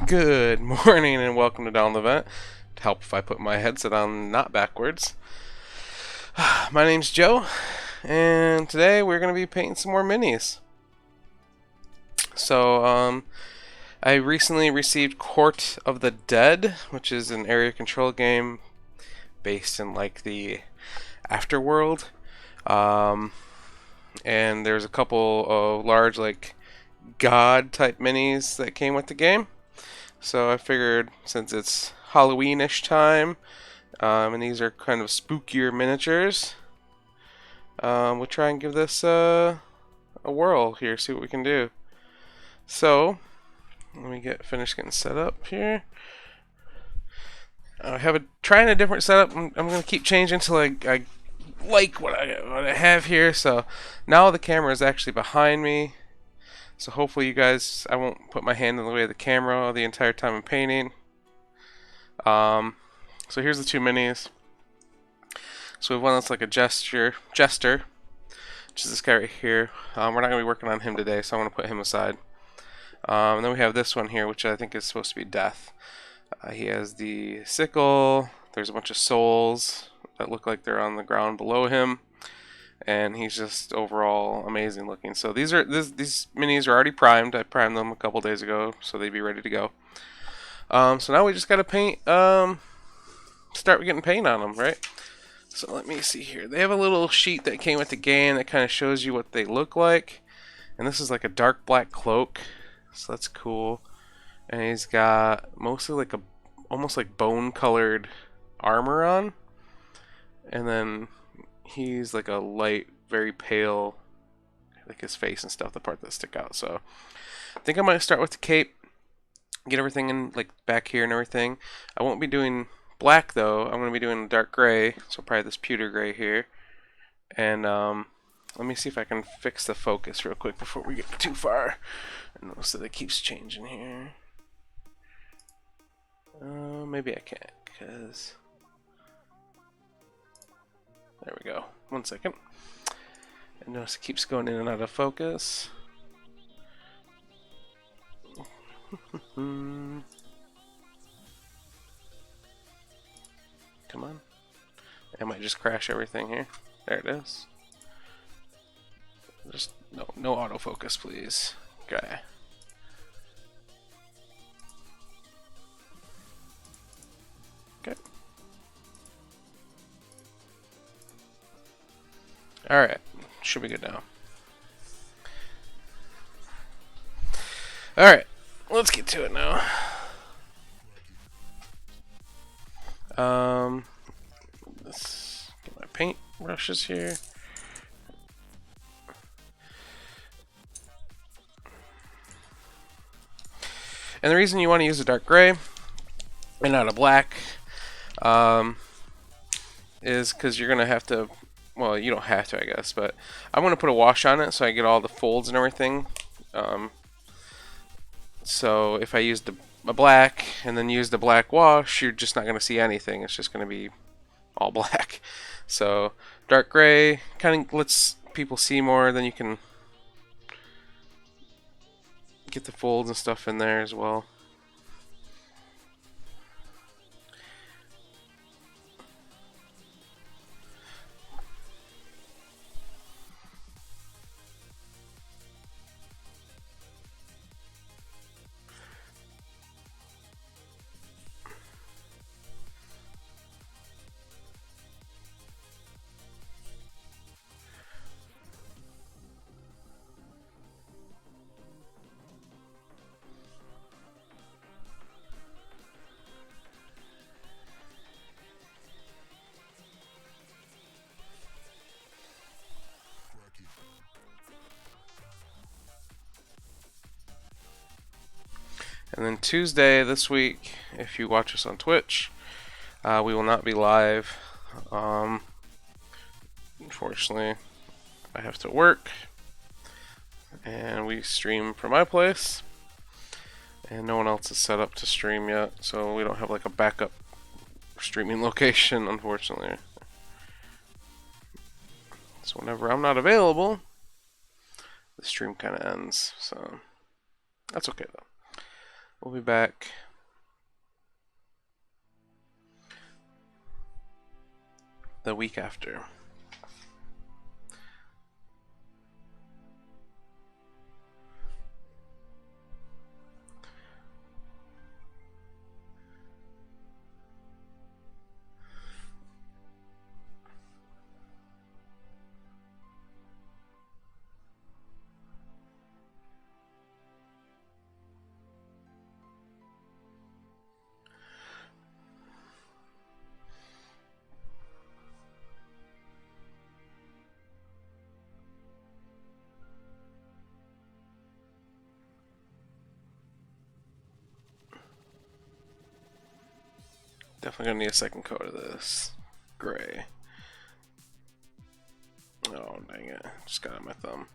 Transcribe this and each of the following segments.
Good morning and welcome to Down the Vent. To help if I put my headset on not backwards. My name's Joe, and today we're going to be painting some more minis. So, I recently received Court of the Dead, which is an area control game based in like the Afterworld. And there's a couple of large like God type minis that came with the game. So I figured since it's Halloweenish time, and these are kind of spookier miniatures, we'll try and give this a whirl here, see what we can do. So let me get finished getting set up here. I have trying a different setup. I'm gonna keep changing until I like what I have here. So now the camera is actually behind me. So hopefully you guys, I won't put my hand in the way of the camera the entire time I'm painting. So here's the two minis. So we have one that's like a jester, which is this guy right here. We're not going to be working on him today, so I want to put him aside. And then we have this one here, which I think is supposed to be Death. He has the sickle. There's a bunch of souls that look like they're on the ground below him. And he's just overall amazing looking. So these minis are already primed. I primed them a couple days ago, so they'd be ready to go. So now we just got to paint. Start getting paint on them, right? So let me see here. They have a little sheet that came with the game that kind of shows you what they look like. And this is like a dark black cloak, so that's cool. And he's got mostly like almost like bone colored armor on. And then he's like a light, very pale, like his face and stuff, the part that stick out. So I think I might start with the cape, get everything in like back here and everything. I won't be doing black though. I'm going to be doing dark gray, so probably this pewter gray here. And let me see if I can fix the focus real quick before we get too far. I notice that it keeps changing here. Maybe I can't, because there we go. 1 second. And notice it keeps going in and out of focus. Come on. I might just crash everything here. There it is. Just no autofocus, please. Okay. Okay. Alright. Should be good now. Alright. Let's get to it now. Let's get my paint brushes here. And the reason you want to use a dark gray and not a black is because you're going to have to, well, you don't have to, I guess, but I'm going to put a wash on it so I get all the folds and everything. So if I use a black and then use the black wash, you're just not going to see anything. It's just going to be all black. So dark gray kind of lets people see more, then you can get the folds and stuff in there as well. And then Tuesday this week, if you watch us on Twitch, we will not be live. Unfortunately, I have to work, and we stream from my place, and no one else is set up to stream yet, so we don't have like a backup streaming location, unfortunately. So whenever I'm not available, the stream kind of ends, so that's okay though. We'll be back the week after. Definitely gonna need a second coat of this gray. Oh, dang it. Just got it on my thumb.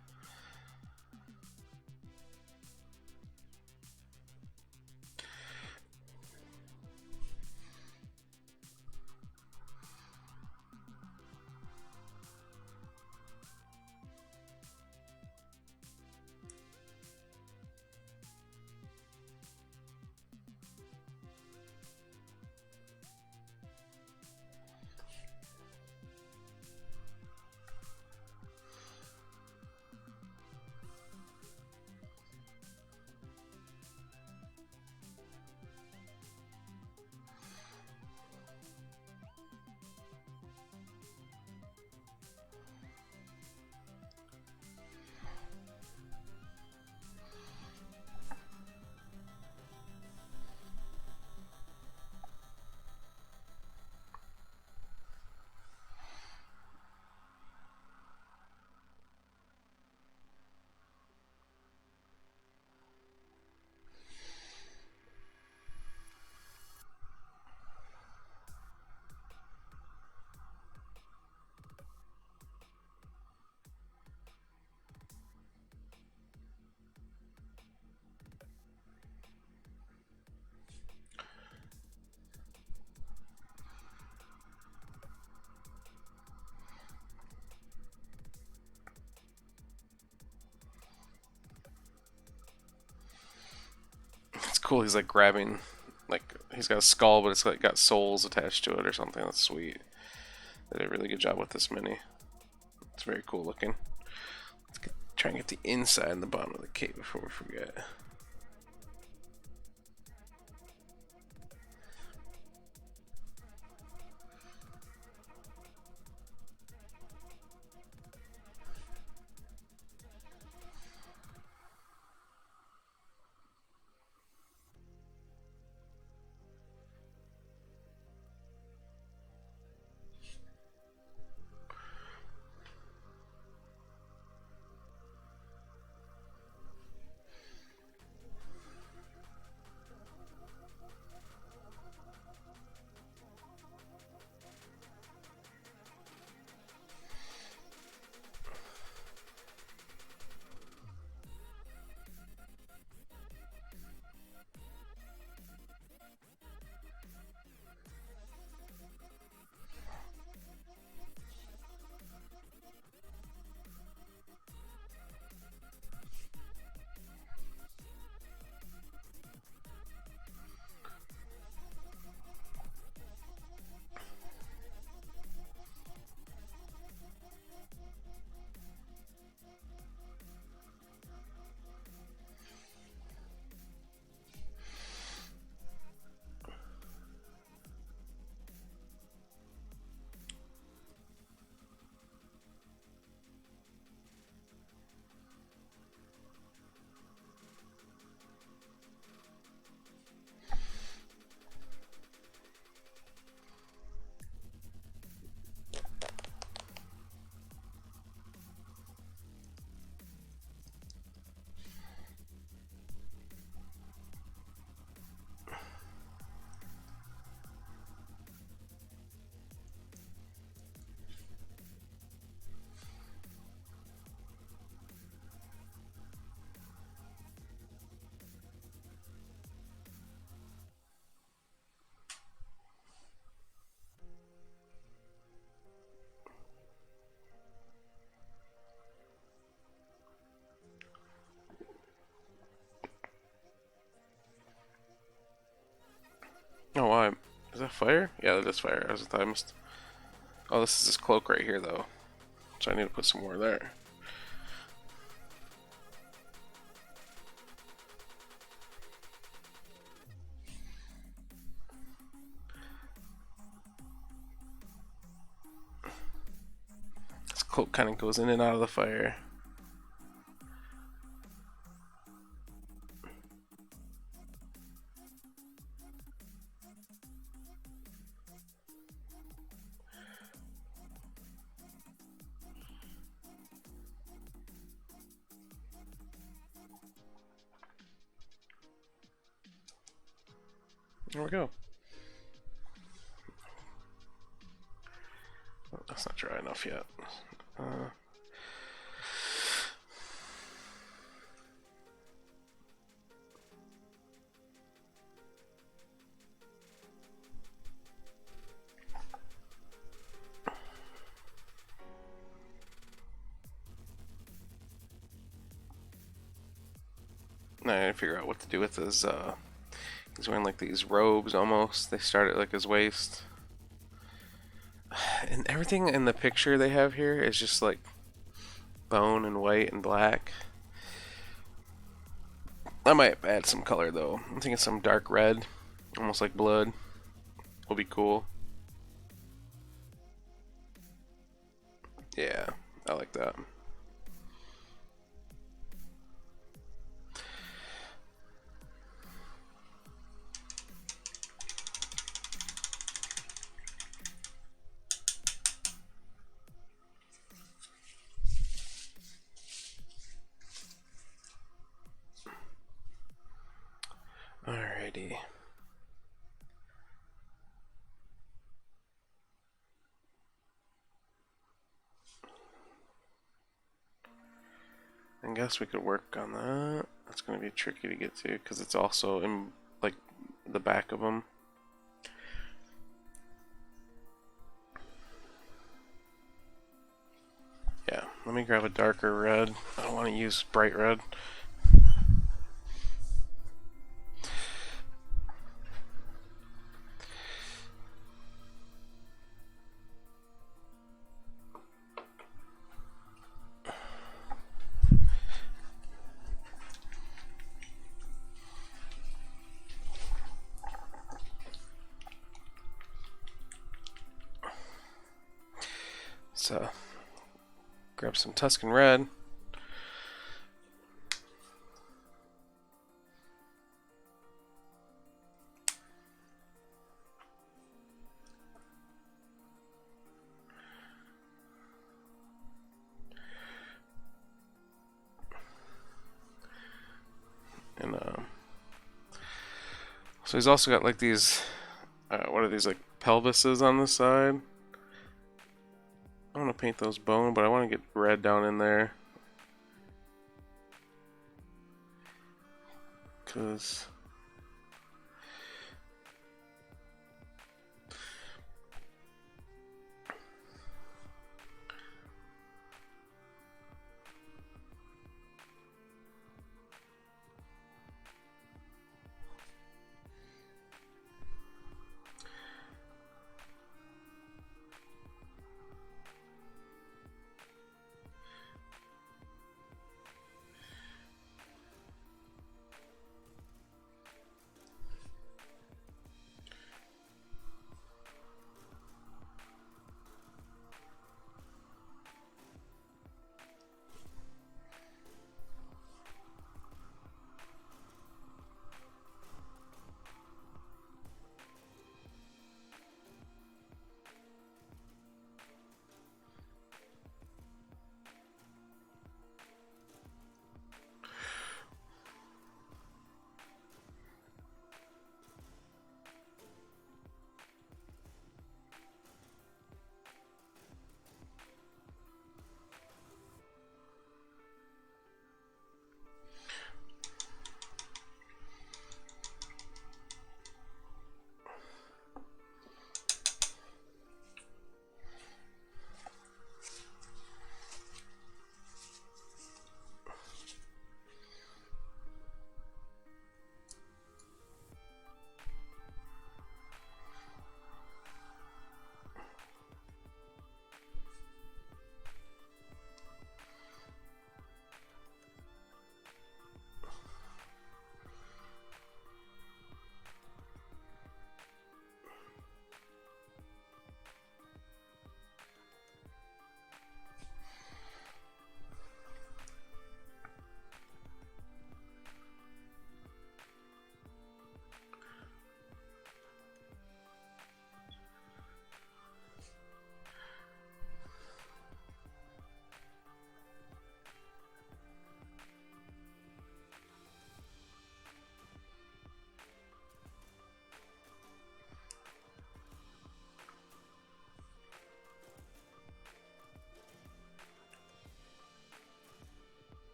It's cool. He's like grabbing, like he's got a skull, but it's like got souls attached to it or something. That's sweet. They did a really good job with this mini. It's very cool looking. Try and get the inside and the bottom of the cape before we forget. why. Is that fire? Yeah, that is fire. I missed. Oh, this is his cloak right here, though. So I need to put some more there. This cloak kind of goes in and out of the fire. There we go. Oh, that's not dry enough yet. Now I gotta figure out what to do with his, he's wearing like these robes almost. They start at like his waist. And everything in the picture they have here is just like bone and white and black. I might add some color though. I'm thinking some dark red, almost like blood, will be cool. Yeah, I like that. Alrighty. I guess we could work on that. That's going to be tricky to get to because it's also in like the back of them. Yeah, let me grab a darker red. I don't want to use bright red. So, grab some Tuscan red. And so he's also got like these, what are these, like pelvises on the side? I want to paint those bone, but I want to get red down in there. Because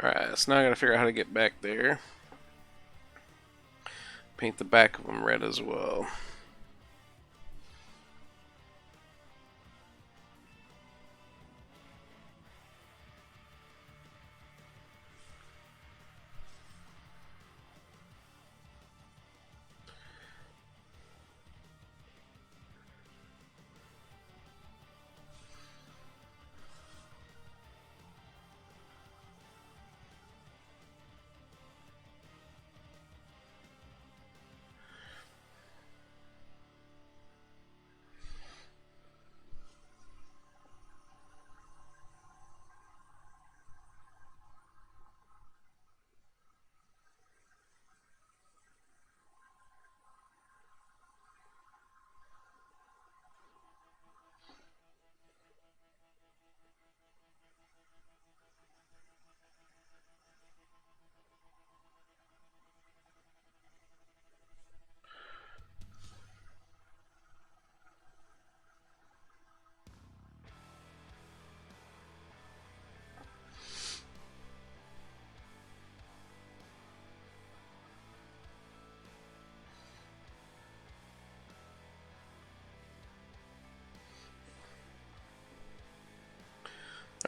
Alright, so now I gotta figure out how to get back there. Paint the back of them red as well.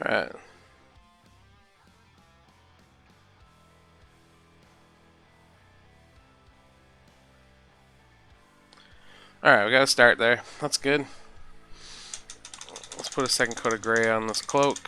Alright. Alright, we gotta start there. That's good. Let's put a second coat of gray on this cloak.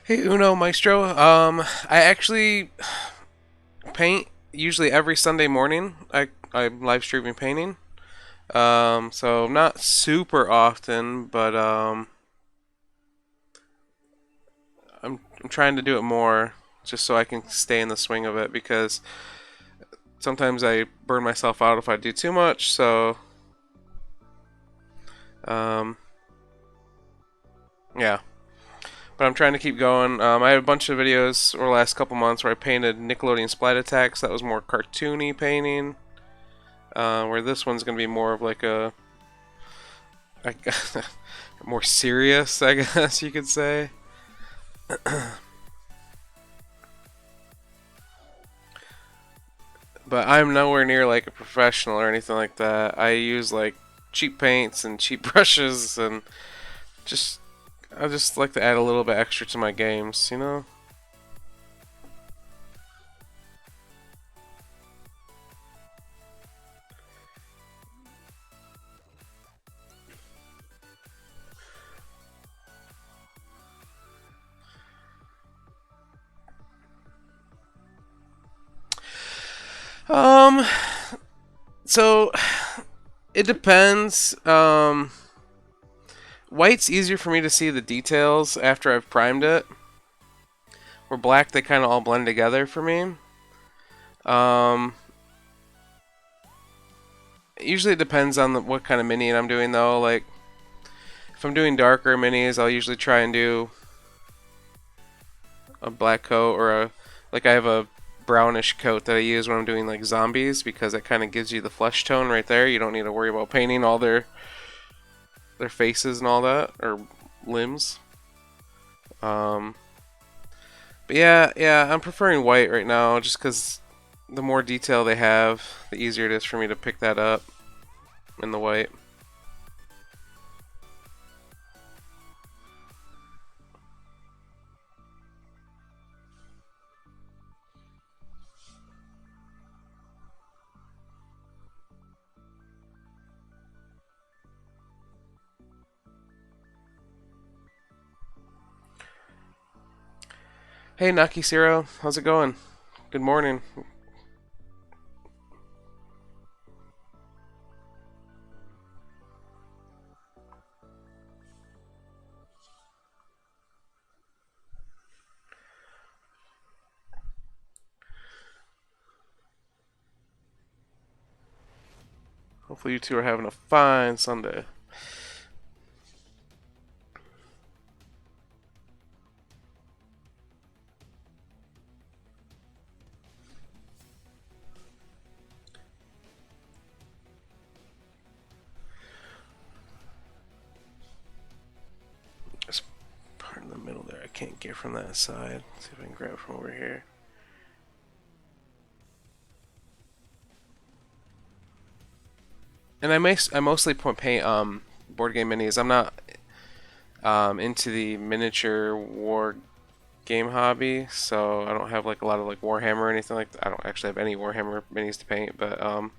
Hey Uno Maestro, I actually paint usually every Sunday morning. I'm live streaming painting. So not super often, but I'm trying to do it more just so I can stay in the swing of it because sometimes I burn myself out if I do too much. So um, yeah. But I'm trying to keep going. I have a bunch of videos over the last couple months where I painted Nickelodeon Splat Attacks. That was more cartoony painting. Where this one's going to be more of like more serious, I guess you could say. But I'm nowhere near like a professional or anything like that. I use like cheap paints and cheap brushes and just I just like to add a little bit extra to my games, you know? Um, so it depends. White's easier for me to see the details after I've primed it. where black they kind of all blend together for me. Um, Usually it depends on what kind of mini I'm doing though. Like if I'm doing darker minis, I'll usually try and do a black coat or a like I have a brownish coat that I use when I'm doing like zombies because it kind of gives you the flesh tone right there. You don't need to worry about painting all their faces and all that or limbs. Um, but yeah, I'm preferring white right now just because the more detail they have, the easier it is for me to pick that up in the white. Hey Naki Zero, how's it going? Good morning. Hopefully you two are having a fine Sunday. This part in the middle there I can't get from that side. Let's see if I can grab from over here. And I mostly paint board game minis. I'm not into the miniature war game hobby, so I don't have like a lot of like Warhammer or anything like that. I don't actually have any Warhammer minis to paint, but I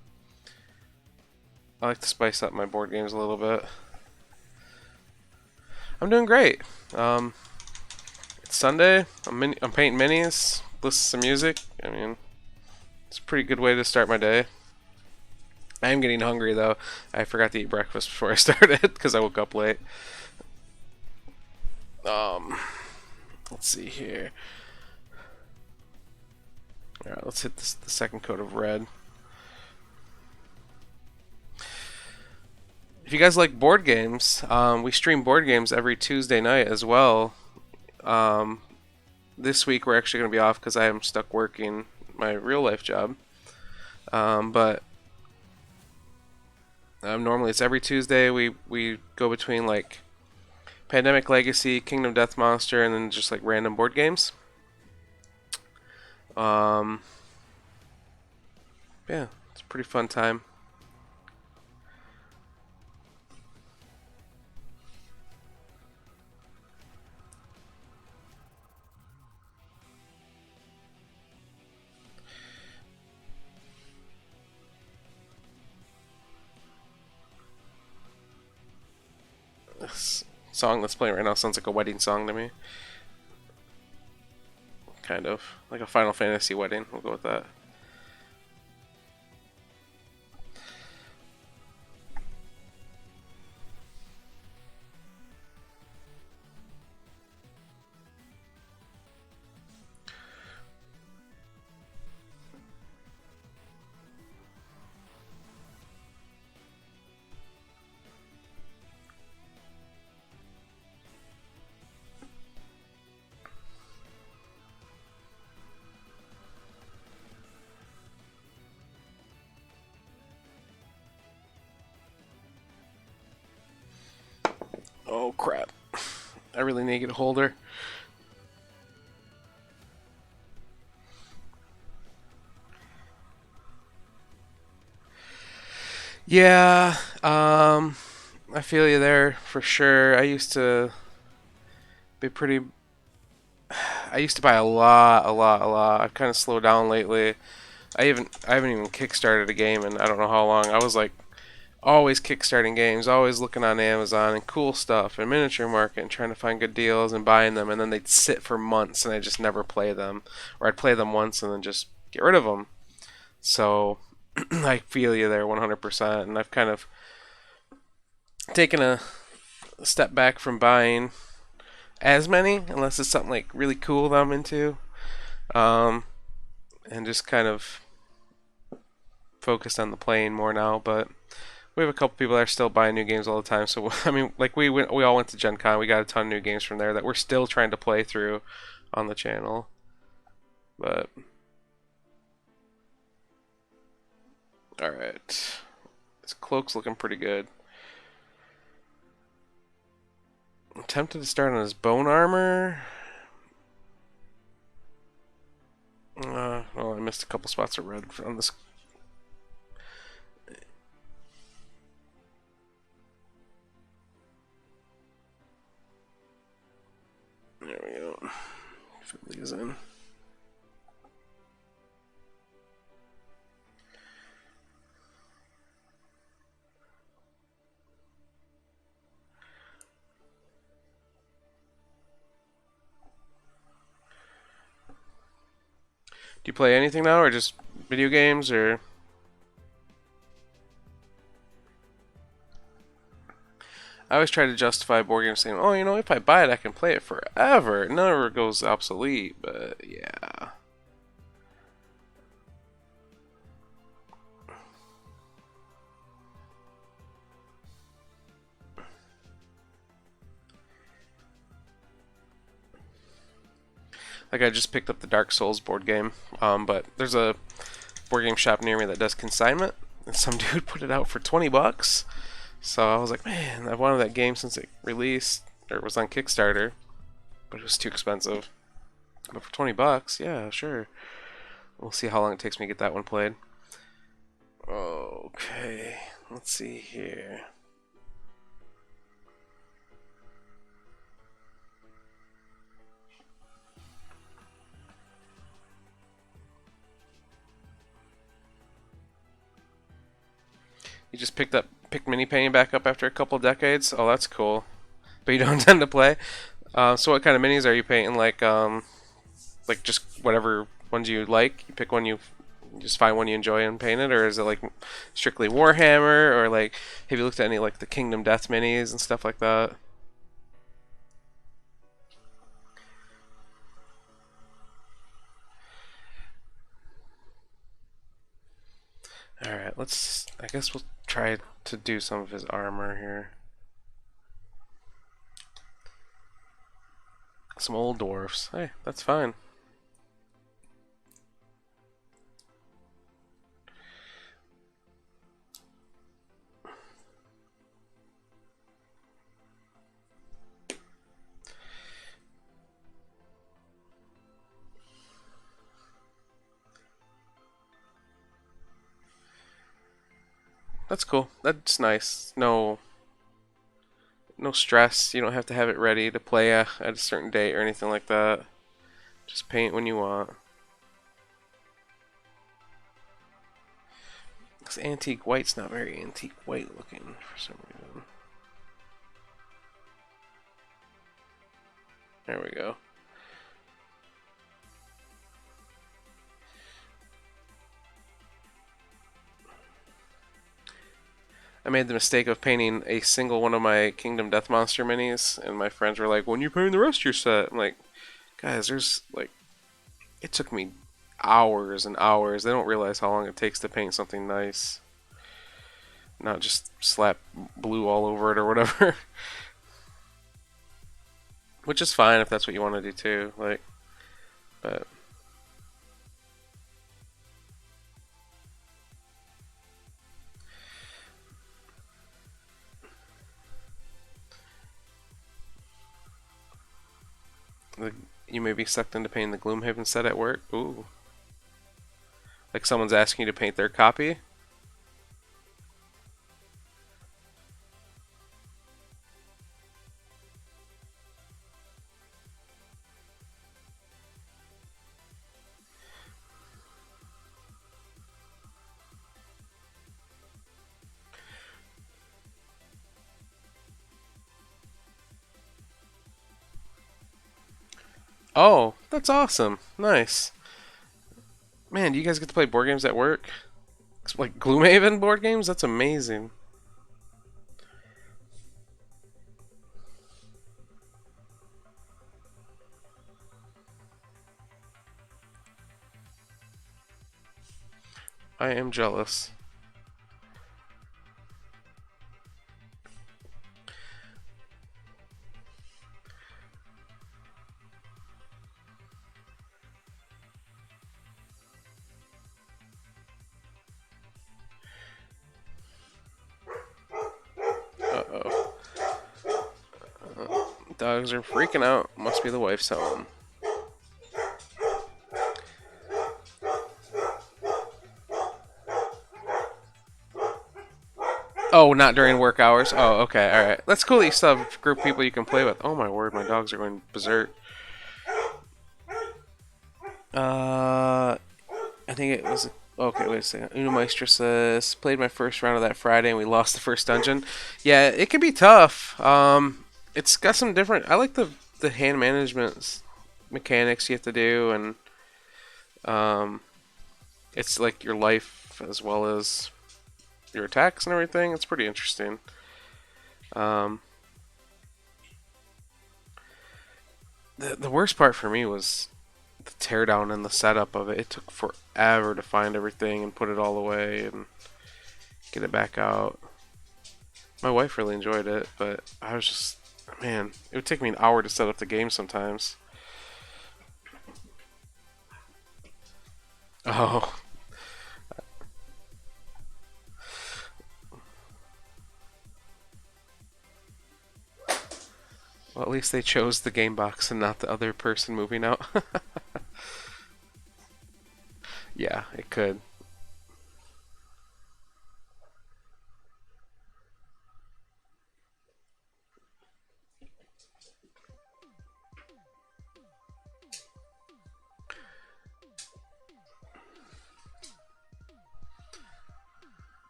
like to spice up my board games a little bit. I'm doing great. It's Sunday. I'm painting minis, listening to some music. I mean, it's a pretty good way to start my day. I am getting hungry though. I forgot to eat breakfast before I started because I woke up late. Um, let's see here. All right, let's hit the second coat of red. If you guys like board games, we stream board games every Tuesday night as well. Um, this week we're actually going to be off because I am stuck working my real life job. But normally it's every Tuesday. We go between like Pandemic Legacy, Kingdom Death Monster, and then just like random board games. Um, yeah, it's a pretty fun time. This song that's playing right now sounds like a wedding song to me. Kind of like a Final Fantasy wedding. We'll go with that. Oh crap! I really need to get a holder. Yeah, I feel you there for sure. I used to be pretty. I used to buy a lot. I've kind of slowed down lately. I haven't even kickstarted a game in I don't know how long. I was like always kickstarting games, always looking on Amazon and cool stuff and miniature market and trying to find good deals and buying them, and then they'd sit for months and I just never play them, or I'd play them once and then just get rid of them. So I feel you there 100%, and I've kind of taken a step back from buying as many unless it's something like really cool that I'm into, um, and just kind of focused on the playing more now. But we have a couple people that are still buying new games all the time. So I mean, like we all went to Gen Con. We got a ton of new games from there that we're still trying to play through on the channel. But all right, this cloak's looking pretty good. I'm tempted to start on his bone armor. Well, I missed a couple spots of red on this. There we go. Fill these in. Do you play anything now, or just video games, or? I always try to justify board games saying, oh, you know, if I buy it, I can play it forever. It never goes obsolete, but yeah. Like, I just picked up the Dark Souls board game, but there's a board game shop near me that does consignment, and some dude put it out for 20 bucks. So I was like, man, I've wanted that game since it released, or was on Kickstarter, but it was too expensive. But for 20 bucks, yeah, sure. We'll see how long it takes me to get that one played. Okay, let's see here. You just picked mini painting back up after a couple decades. Oh, that's cool. But you don't intend to play. So what kind of minis are you painting? Like just whatever ones you like. You pick one you just find one you enjoy and paint it, or is it like strictly Warhammer, or like have you looked at any like the Kingdom Death minis and stuff like that? All right, let's. I guess we'll try to do some of his armor here. Some old dwarfs. Hey, that's fine. That's cool. That's nice. No stress. You don't have to have it ready to play at a certain date or anything like that. Just paint when you want. This antique white's not very antique white looking for some reason. There we go. I made the mistake of painting a single one of my Kingdom Death Monster minis, and my friends were like, when you paint the rest of your set? I'm like, guys, there's like, it took me hours and hours. They don't realize how long it takes to paint something nice. Not just slap blue all over it or whatever. Which is fine if that's what you want to do too. Like, but the, you may be sucked into painting the Gloomhaven set at work. Ooh. Like someone's asking you to paint their copy. Oh, that's awesome. Nice. Man, do you guys get to play board games at work? Like Gloomhaven board games? That's amazing. I am jealous. Uh-oh. Dogs are freaking out. Must be the wife's home. Oh, not during work hours? Oh, okay, alright. That's cool that you still have a group of people you can play with. Oh my word, my dogs are going berserk. I think it was. Okay, wait a second. Uno Maestro says, played my first round of that Friday and we lost the first dungeon. Yeah, it can be tough. It's got some different. I like the hand management mechanics you have to do, and um, it's like your life as well as your attacks and everything. It's pretty interesting. Um, the worst part for me was the teardown and the setup of it. It took forever to find everything and put it all away and get it back out. My wife really enjoyed it, but I was just, man, it would take me an hour to set up the game sometimes. Oh, well, at least they chose the game box and not the other person moving out. Yeah, it could.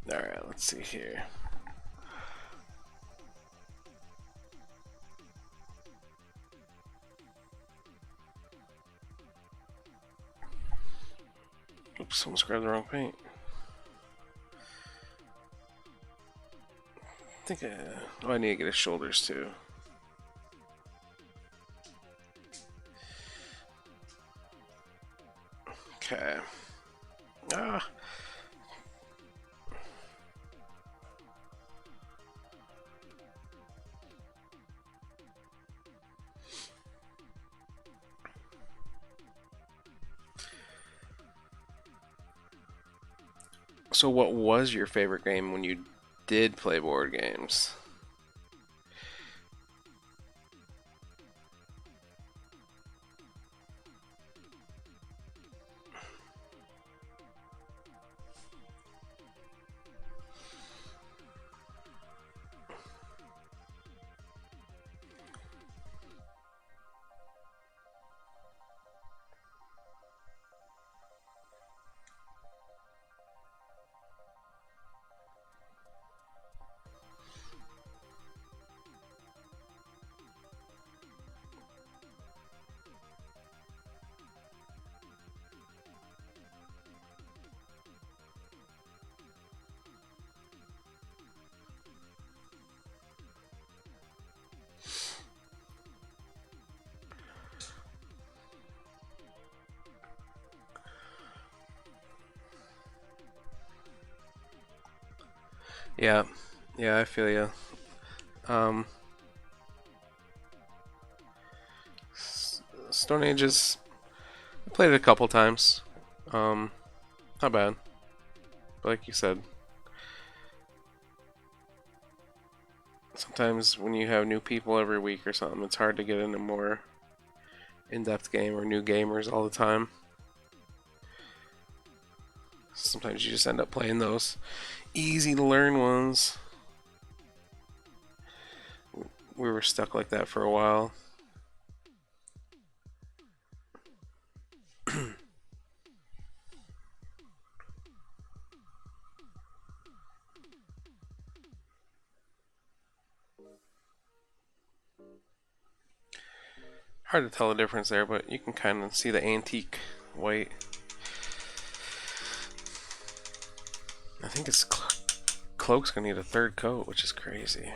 Alright, let's see here. Oops, someone's grabbed the wrong paint. I think oh, I need to get his shoulders too. Okay. Ah. So, what was your favorite game when you did play board games? Yeah, yeah, I feel you. Um, Stone Ages, I played it a couple times. Um, Not bad. But like you said, sometimes when you have new people every week or something, it's hard to get into more in-depth game or new gamers all the time. Sometimes you just end up playing those easy to learn ones. We were stuck like that for a while. Hard to tell the difference there, but you can kind of see the antique white. I think his cloak's gonna need a third coat, which is crazy.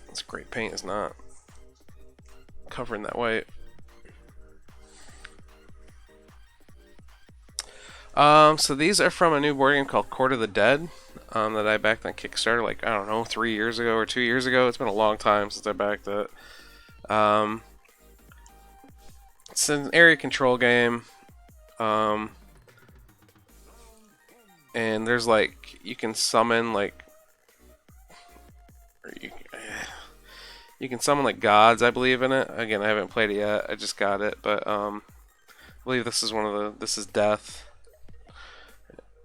This great paint is not covering that white. So these are from a new board game called Court of the Dead that I backed on Kickstarter like, I don't know, 3 years ago or 2 years ago. It's been a long time since I backed it. It's an area control game. And there's like, you can summon like, you can summon like gods, I believe, in it. Again, I haven't played it yet. I just got it, but I believe this is this is death.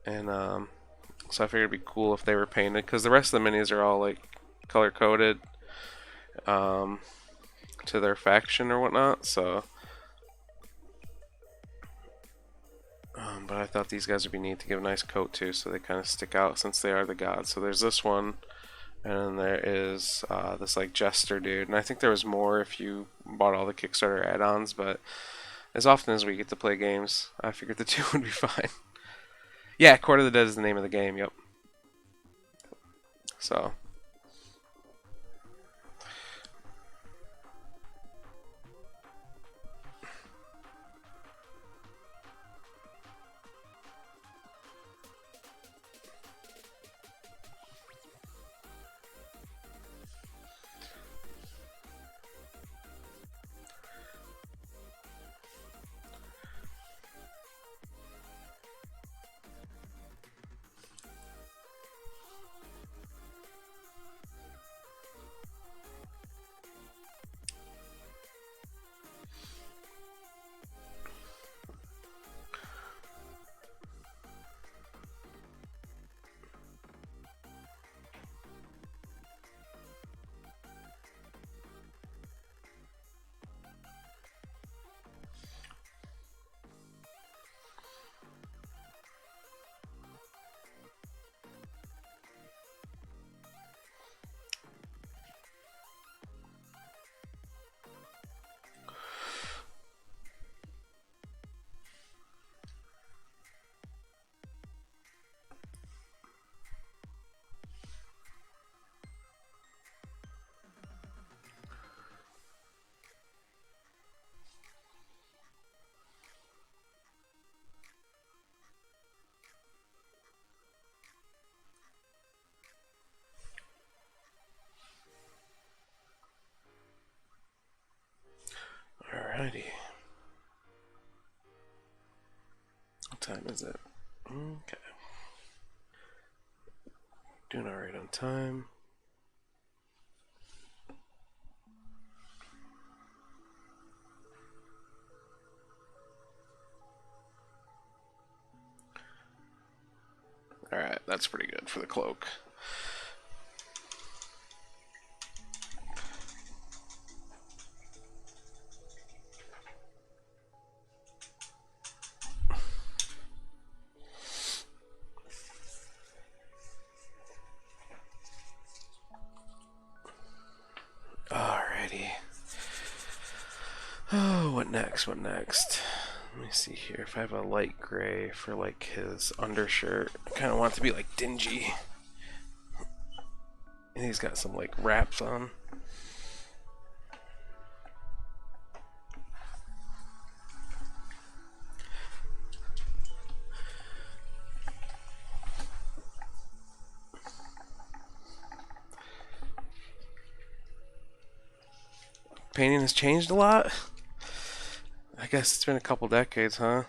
And so I figured it'd be cool if they were painted, because the rest of the minis are all like color coded to their faction or whatnot. So, but I thought these guys would be neat to give a nice coat too, so they kind of stick out since they are the gods. So there's this one, and then there is this like jester dude, and I think there was more if you bought all the Kickstarter add-ons. But as often as we get to play games, I figured the two would be fine. Yeah, Court of the Dead is the name of the game, yep. So. Alrighty. What time is it? Okay. Doing alright on time. Alright, that's pretty good for the cloak. Alrighty. Oh, what next? What next? Let me see here. If I have a light gray for like his undershirt, I kind of want it to be like dingy. And he's got some like wraps on. Painting has changed a lot. I guess it's been a couple decades, huh?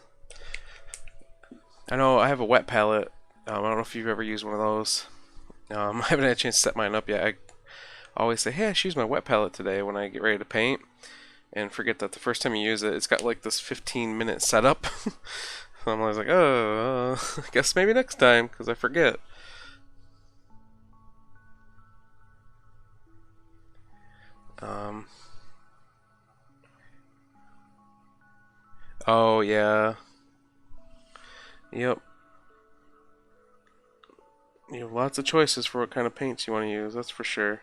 I know I have a wet palette. I don't know if you've ever used one of those. I haven't had a chance to set mine up yet. I always say, hey, I should use my wet palette today when I get ready to paint, and forget that the first time you use it, it's got like this 15-minute setup. So I'm always like, oh, I guess maybe next time, because I forget. Oh, yeah. Yep. You have lots of choices for what kind of paints you want to use, that's for sure.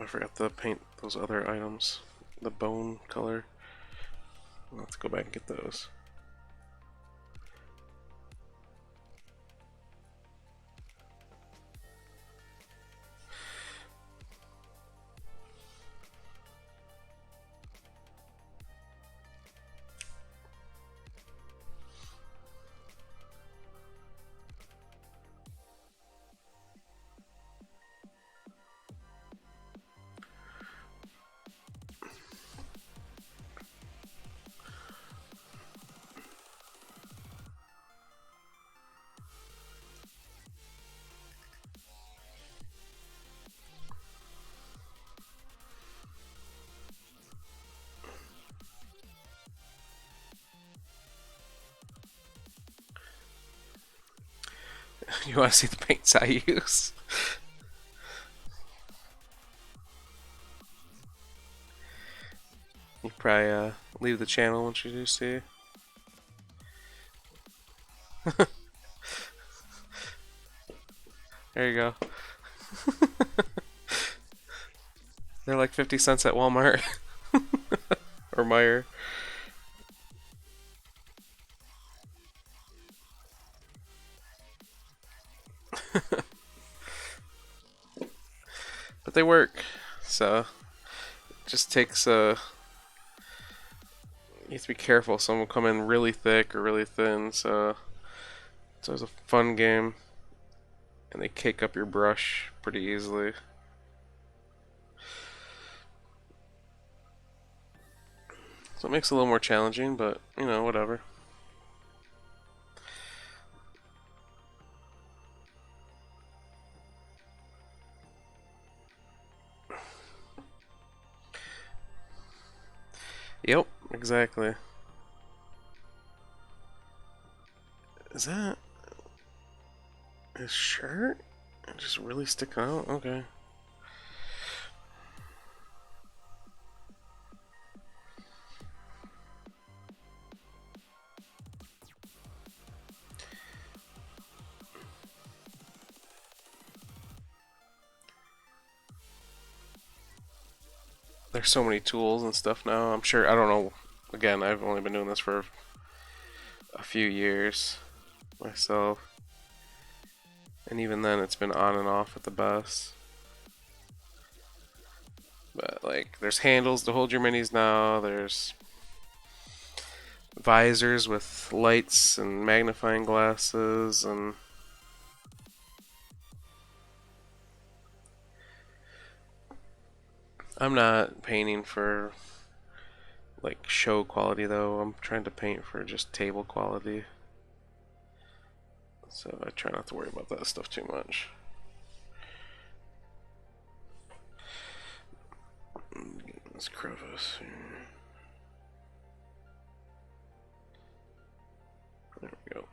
I forgot to paint those other items. The bone color. I'll have to go back and get those. You want to see the paints I use? You probably leave the channel once you do see. There you go. They're like 50 cents at Walmart or Meijer. But they work, so it just takes you have to be careful. Some will come in really thick or really thin, so it's always a fun game, and they cake up your brush pretty easily. So it makes it a little more challenging, but you know, whatever. Yep, exactly. Is that his shirt? Just really sticking out? Okay. There's so many tools and stuff now. I'm sure, I don't know. Again, I've only been doing this for a few years myself. And even then, it's been on and off at the best. But, like, there's handles to hold your minis now. There's visors with lights and magnifying glasses and I'm not painting for like show quality though. I'm trying to paint for just table quality. So I try not to worry about that stuff too much. Get this crevice here. There we go.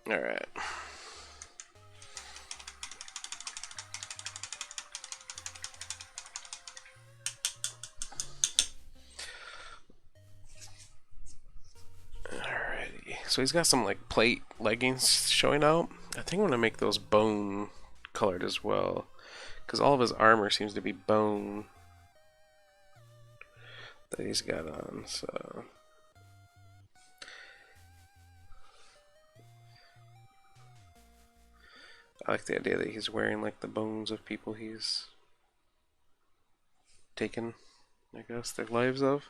All right. Alrighty. So he's got some like plate leggings showing out. I think I'm gonna make those bone colored as well, because all of his armor seems to be bone that he's got on. So I like the idea that he's wearing like the bones of people he's taken, I guess, their lives of.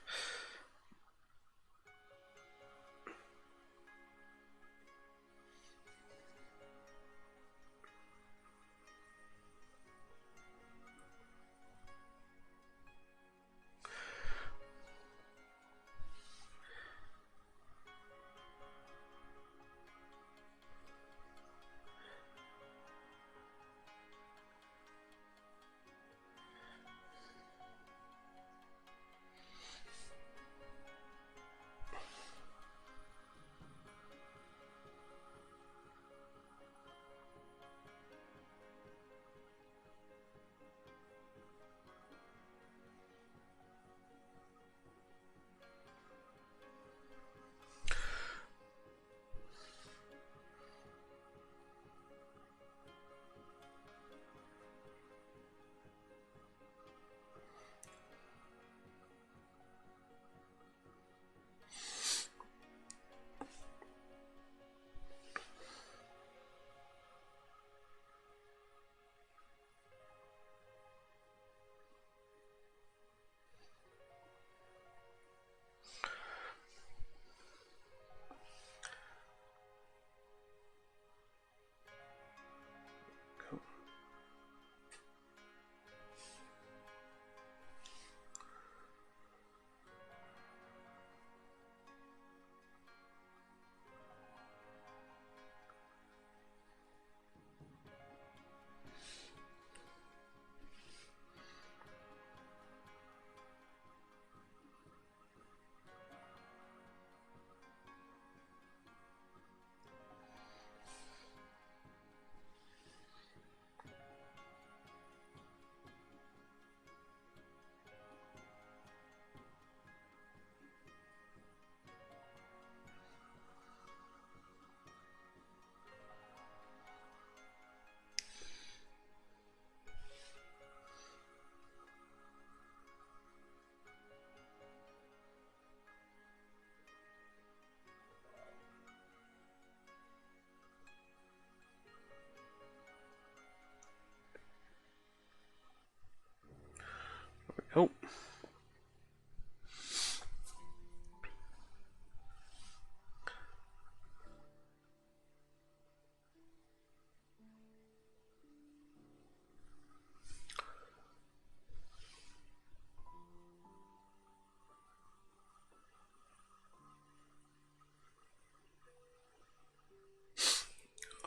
Oh.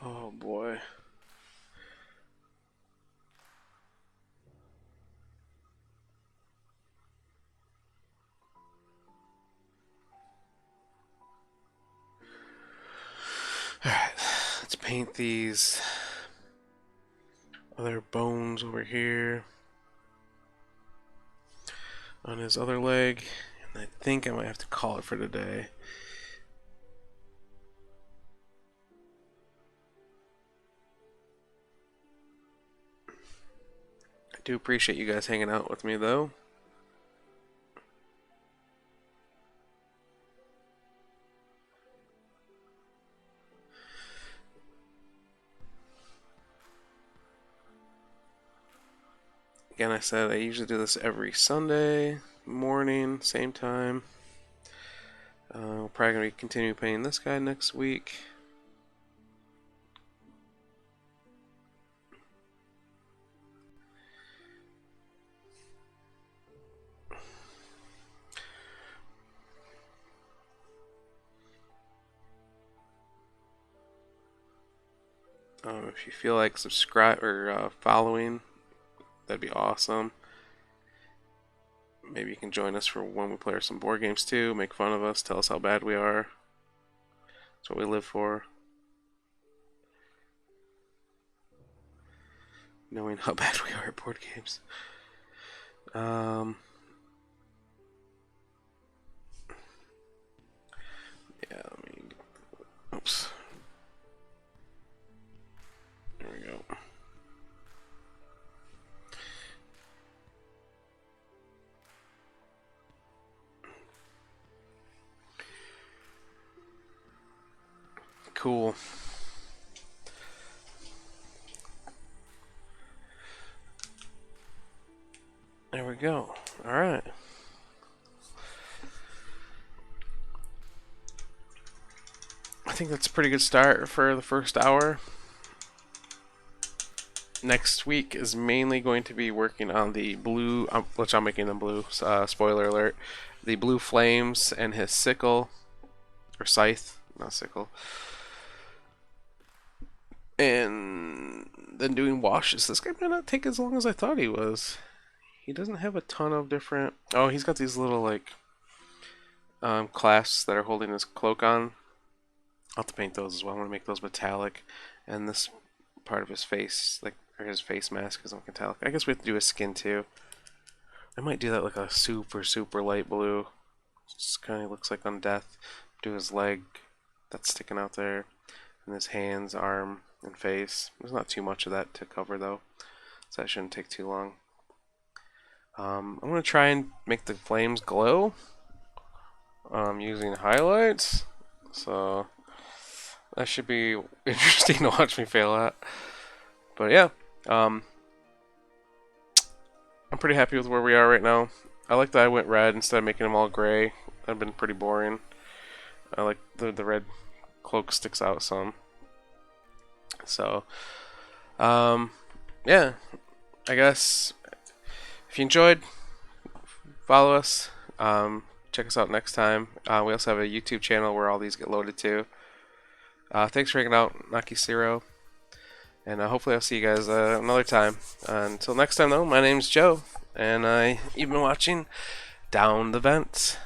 Oh boy. Alright, let's paint these other bones over here on his other leg. And I think I might have to call it for today. I do appreciate you guys hanging out with me though. Again, I said I usually do this every Sunday morning, same time. We're probably going to continue painting this guy next week. If you feel like subscribe or following, that'd be awesome. Maybe you can join us for when we play some board games too. Make fun of us, tell us how bad we are. That's what we live for. Knowing how bad we are at board games. Yeah, let me. Oops. There we go. Cool. There we go. Alright. I think that's a pretty good start for the first hour. Next week is mainly going to be working on the blue, which I'm making them blue, spoiler alert, the blue flames and his sickle, or scythe, not sickle. And then doing washes. This guy might not take as long as I thought he was. He doesn't have a ton of different... Oh, he's got these little, like, clasps that are holding his cloak on. I'll have to paint those as well. I'm going to make those metallic. And this part of his face, like, or his face mask is metallic. I guess we have to do his skin, too. I might do that like a super, super light blue. Just kind of looks like Undeath. Do his leg that's sticking out there. And his hands, arm, and face. There's not too much of that to cover though, so that shouldn't take too long. I'm going to try and make the flames glow using highlights, so that should be interesting to watch me fail at. But yeah, I'm pretty happy with where we are right now. I like that I went red instead of making them all gray. That'd been pretty boring. I like the red cloak sticks out some. So, yeah, I guess if you enjoyed, follow us. Check us out next time. We also have a YouTube channel where all these get loaded to. Thanks for hanging out, Nakisiro. And hopefully I'll see you guys another time. Until next time, though, my name's Joe, and you've been watching Down the Vents.